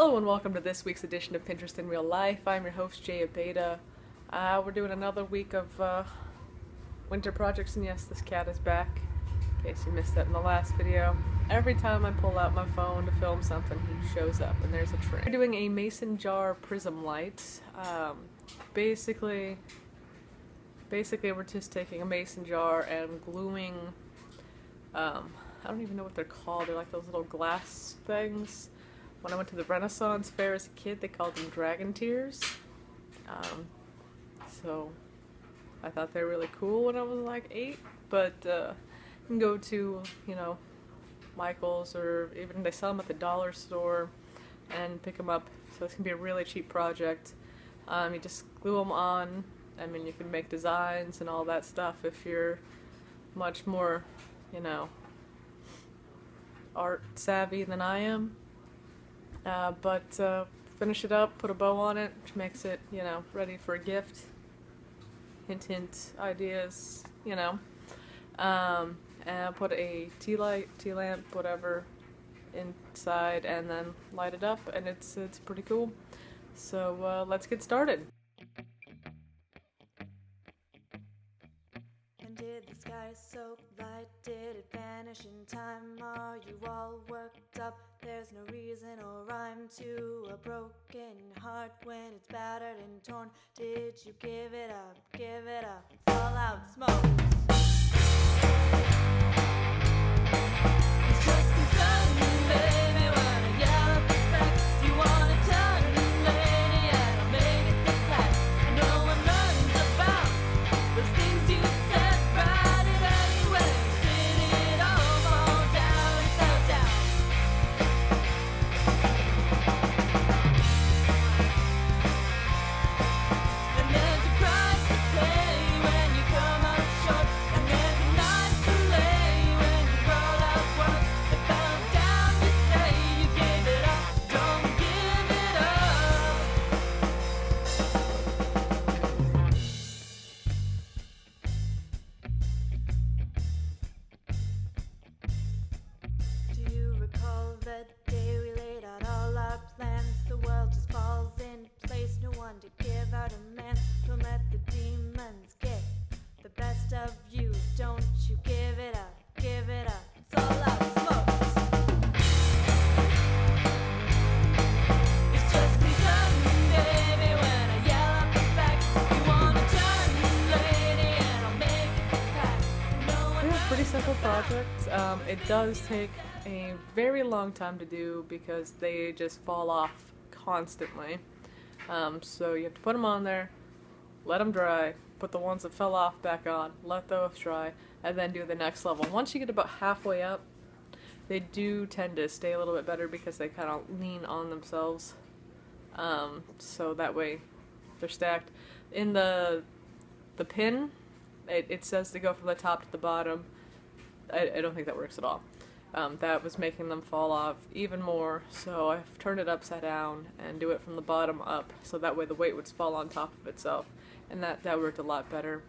Hello and welcome to this week's edition of Pinterest in Real Life. I'm your host, Jay Abeda. We're doing another week of winter projects, and yes, this cat is back, in case you missed that in the last video. Every time I pull out my phone to film something, he shows up, and there's a trend. We're doing a mason jar prism light. Basically we're just taking a mason jar and gluing, I don't even know what they're called, they're like those little glass things. When I went to the Renaissance fair as a kid, they called them dragon tears. So I thought they were really cool when I was like 8, but you can go to, Michael's, or even they sell them at the dollar store and pick them up. So this can be a really cheap project. You just glue them on. I mean, you can make designs and all that stuff if you're much more, art savvy than I am. But finish it up, put a bow on it, which makes it, ready for a gift. Hint, hint, ideas, and put a tea lamp, whatever, inside, and then light it up, and it's pretty cool. So let's get started. And did the sky soak light? Did it vanish in time? Are you all worked up? There's no reason or rhyme to a broken heart when it's battered and torn. Did you give it up, fall out smokes? It's just concerning, baby, when I yell at the facts. You wanna turn lady, and I'll make it the past. And no one learns about those things you said. Write it anyway. Did it all fall down? It fell down. And there's a price to pay when you come up short. And there's a nice delay when you roll out work. It fell down, you say you gave it up. Don't give it up. Do you recall the day we laid out all our plans? The world just falls in place, no one to give our demands. Don't let the demons get the best of you. Don't you give it up, it's all out smokes. It's just concerning, baby, when I yell out the facts. You wanna turn lady, and I'll make it past. No one It's a pretty simple project. It does take a very long time to do because they just fall off constantly. So you have to put them on there, let them dry, put the ones that fell off back on, let those dry, and then do the next level. Once you get about halfway up, they do tend to stay a little bit better because they kind of lean on themselves. So that way they're stacked. In the pin, it says to go from the top to the bottom. I don't think that works at all. That was making them fall off even more, so I've turned it upside down and do it from the bottom up, so that way the weight would fall on top of itself, and that worked a lot better.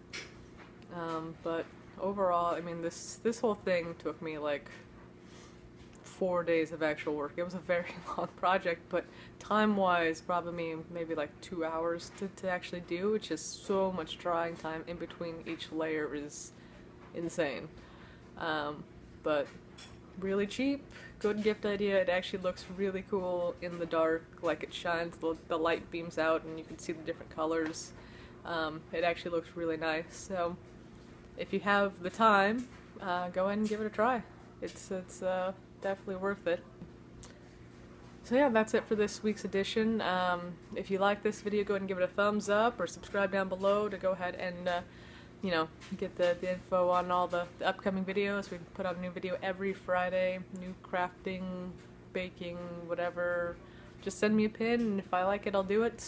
But overall, I mean, this whole thing took me like 4 days of actual work. It was a very long project, but time-wise, probably maybe like 2 hours to actually do. It's just so much drying time in between each layer is insane. But really cheap, good gift idea. It actually looks really cool in the dark, like it shines, the light beams out and you can see the different colors. It actually looks really nice, so if you have the time, go ahead and give it a try. It's definitely worth it. So yeah, that's it for this week's edition. If you like this video, go ahead and give it a thumbs up or subscribe down below to go ahead and get the info on all the upcoming videos. We put out a new video every Friday, new crafting, baking, whatever. Just send me a pin, and if I like it, I'll do it.